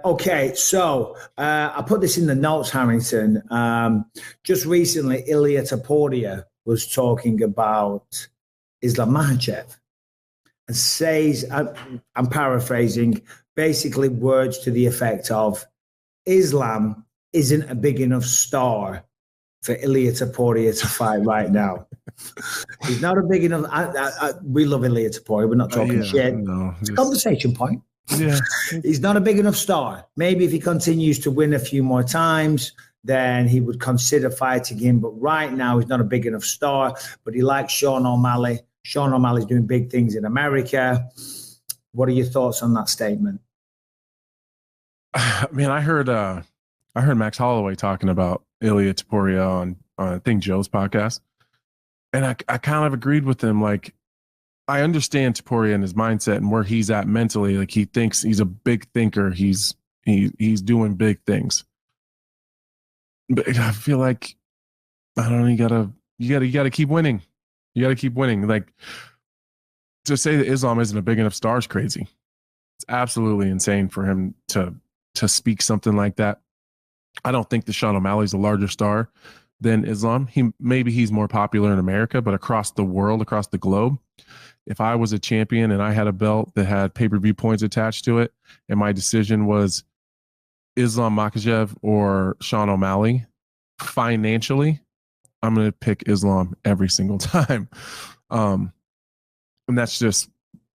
Okay, so I put this in the notes, Harrington. Just recently, Ilia Topuria was talking about Islam Makhachev and says, I'm paraphrasing, basically words to the effect of Islam isn't a big enough star for Ilia Topuria to fight right now. He's not a big enough. We love Ilia Topuria. We're not talking shit. No, it's a conversation point. Yeah. He's not a big enough star. Maybe if he continues to win a few more times, then he would consider fighting him. But right now, he's not a big enough star. But he likes Sean O'Malley. Sean O'Malley's doing big things in America. What are your thoughts on that statement? Man, I heard Max Holloway talking about Ilia Topuria on I think Joe's podcast, and I kind of agreed with him. Like, I understand Topuria and his mindset and where he's at mentally. Like, he thinks he's a big thinker. He's doing big things. But I feel like, I don't know, you gotta keep winning. You gotta keep winning. Like, to say that Islam isn't a big enough star is crazy. It's absolutely insane for him to speak something like that. I don't think that Sean O'Malley's a larger star than Islam. Maybe he's more popular in America, but across the world, across the globe, if I was a champion and I had a belt that had pay-per-view points attached to it, and my decision was Islam Makhachev or Sean O'Malley, financially, I'm going to pick Islam every single time. And that's just,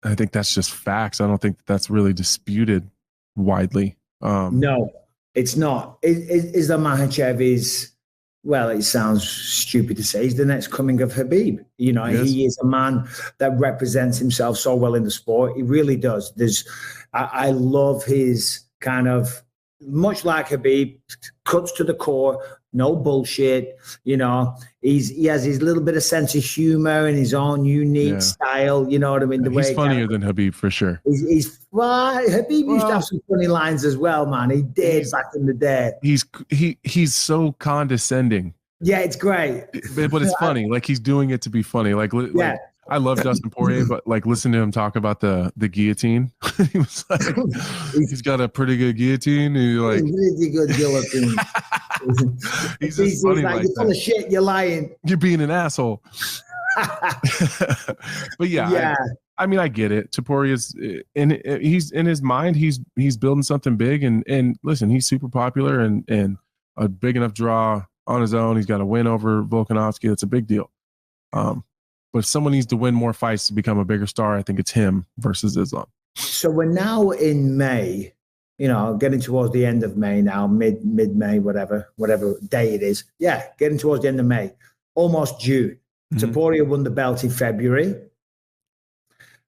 I think that's just facts. I don't think that's really disputed widely. No, it's not. Islam Makhachev is, well, it sounds stupid to say, he's the next coming of Khabib. You know, he is a man that represents himself so well in the sport. He really does. I love his kind of, much like Khabib, cuts to the core, no bullshit. You know, he has his little bit of sense of humor and his own unique style. You know what I mean? He's funnier than Khabib for sure. Khabib used to have some funny lines as well, man. He did back in the day. He's so condescending. Yeah, it's great. But it's funny. Like, he's doing it to be funny. Like I love Dustin Poirier, but like, listen to him talk about the guillotine. He was like, he's got a pretty good guillotine. And you're like, really good guillotine. he's just funny like you're full of shit. You're lying. You're being an asshole. But yeah. I mean, I get it. Topuria's he's in his mind. He's building something big, and listen, he's super popular and a big enough draw on his own. He's got a win over Volkanovski. That's a big deal. But if someone needs to win more fights to become a bigger star, I think it's him versus Islam. So we're now in May, you know, getting towards the end of May now, mid-May, whatever day it is. Yeah, getting towards the end of May, almost June. Mm-hmm. Topuria won the belt in February.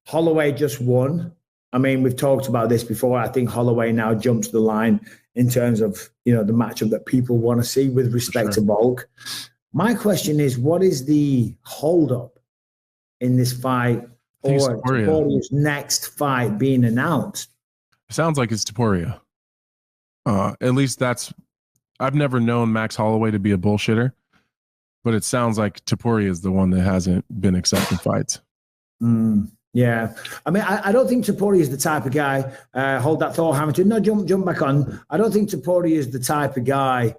Holloway just won. I mean, we've talked about this before. I think Holloway now jumps the line in terms of, you know, the matchup that people want to see with respect to Volk. My question is, what is the holdup in this fight or Topuria's next fight being announced? It sounds like it's Topuria. At least I've never known Max Holloway to be a bullshitter, but it sounds like Topuria is the one that hasn't been accepting fights. Yeah. I mean, I don't think Topuria is the type of guy, hold that thought, Hamilton. No, jump back on. I don't think Topuria is the type of guy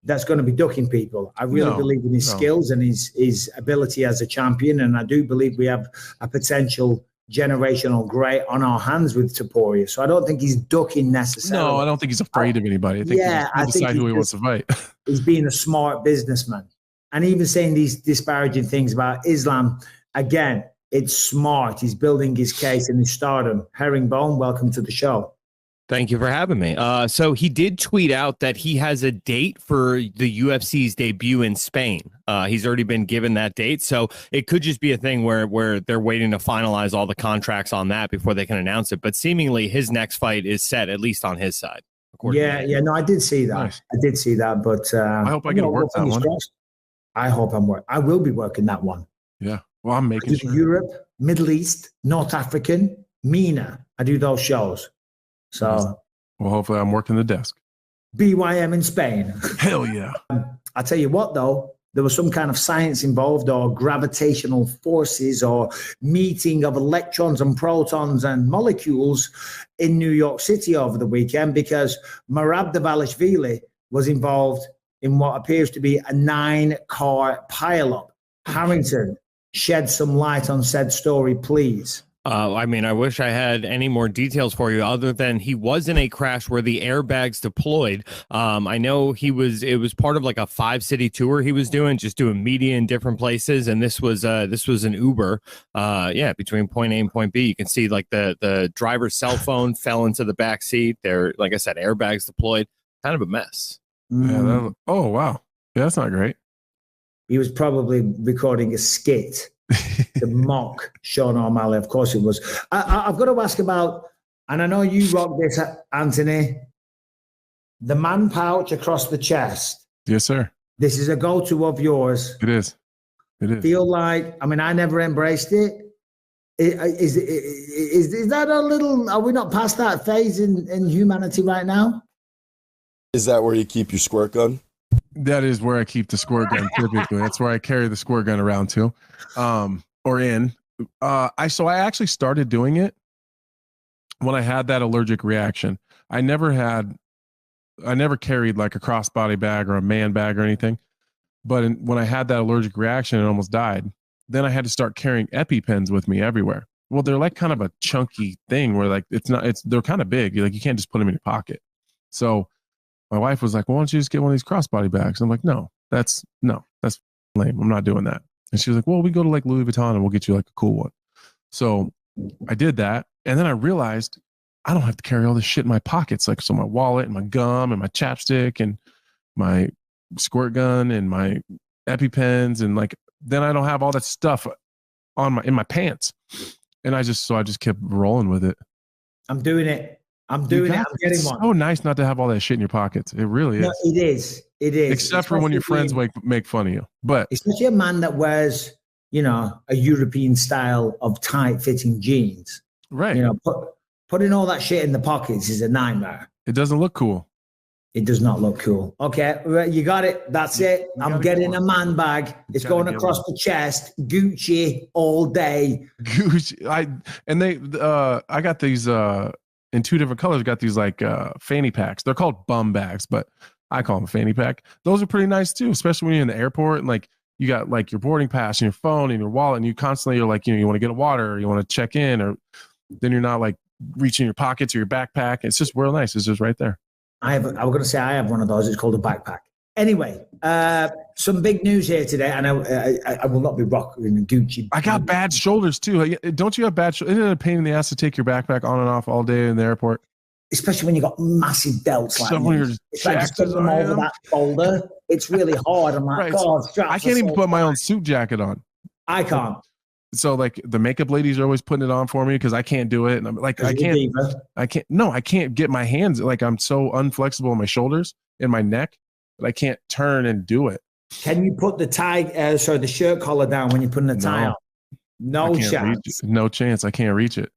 that's going to be ducking people. I really believe in his skills and his ability as a champion. And I do believe we have a potential generational great on our hands with Topuria. So I don't think he's ducking necessarily. No, I don't think he's afraid of anybody. I think he'll decide who he wants to fight. He's being a smart businessman. And even saying these disparaging things about Islam, again, it's smart. He's building his case and his stardom. Herringbone, welcome to the show. Thank you for having me. So he did tweet out that he has a date for the UFC's debut in Spain. He's already been given that date. So it could just be a thing where they're waiting to finalize all the contracts on that before they can announce it. But seemingly his next fight is set, at least on his side. No, I did see that. Nice. I did see that, but I hope I get to work that one. I hope I will be working that one. Yeah. Well, I'm making sure. Europe, Middle East, North African, MENA. I do those shows. So, well, hopefully I'm working the desk. BYM in Spain. Hell yeah. I'll tell you what, though, there was some kind of science involved, or gravitational forces, or meeting of electrons and protons and molecules in New York City over the weekend, because Merab was involved in what appears to be a 9-car pileup. Harrington, shed some light on said story, please. I mean, I wish I had any more details for you other than he was in a crash where the airbags deployed. I know it was part of like a 5-city tour he was doing, just doing media in different places. And this was an Uber, between point A and point B. You can see like the driver's cell phone fell into the back seat there. Like I said, airbags deployed, kind of a mess. Yeah. Oh, wow. Yeah, that's not great. He was probably recording a skit to mock Sean O'Malley. Of course it was. I've got to ask about, and I know you rock this, Anthony, the man pouch across the chest. Yes, sir. This is a go-to of yours. It is. Feel like, I mean, I never embraced it. Is that a little, are we not past that phase in humanity right now? Is that where you keep your squirt gun? That is where I keep the squirt gun. Typically, that's where I carry the squirt gun around to, or in. I actually started doing it when I had that allergic reaction. I never carried like a crossbody bag or a man bag or anything. But when I had that allergic reaction and almost died, then I had to start carrying EpiPens with me everywhere. Well, they're like kind of a chunky thing where like they're kind of big. Like you can't just put them in your pocket. So my wife was like, well, why don't you just get one of these crossbody bags? I'm like, no, that's lame. I'm not doing that. And she was like, well, we go to like Louis Vuitton and we'll get you like a cool one. So I did that. And then I realized I don't have to carry all this shit in my pockets. Like, so my wallet and my gum and my chapstick and my squirt gun and my EpiPens. And like, then I don't have all that stuff in my pants. And I just kept rolling with it. I'm doing it. I'm getting one. It's so nice not to have all that shit in your pockets. It really is. No, it is. Except for when your friends make fun of you. But especially a man that wears, a European style of tight fitting jeans. Right. Putting all that shit in the pockets is a nightmare. It doesn't look cool. It does not look cool. Okay, you got it. That's it. I'm getting a man bag. It's going across the chest. Gucci all day. Gucci. I got these in 2 different colors. Got these like fanny packs. They're called bum bags, but I call them a fanny pack. Those are pretty nice too, especially when you're in the airport and like you got like your boarding pass and your phone and your wallet, and you constantly are like, you want to get a water or you want to check in, or then you're not like reaching your pockets or your backpack. It's just real nice. It's just right there. I was going to say I have one of those. It's called a backpack. Anyway, some big news here today, and I will not be rocking Gucci. I got bad shoulders too. Don't you have bad shoulders? Isn't it a pain in the ass to take your backpack on and off all day in the airport? Especially when you got massive belts like this. It's like just putting them over that shoulder. It's really hard. I'm like, God, I can't even put my own suit jacket on. I can't. So like the makeup ladies are always putting it on for me because I can't do it. And I'm like, I can't get my hands. Like I'm so unflexible in my shoulders and my neck that I can't turn and do it. Can you put the shirt collar down when you're putting the tie on? No chance. No chance. I can't reach it.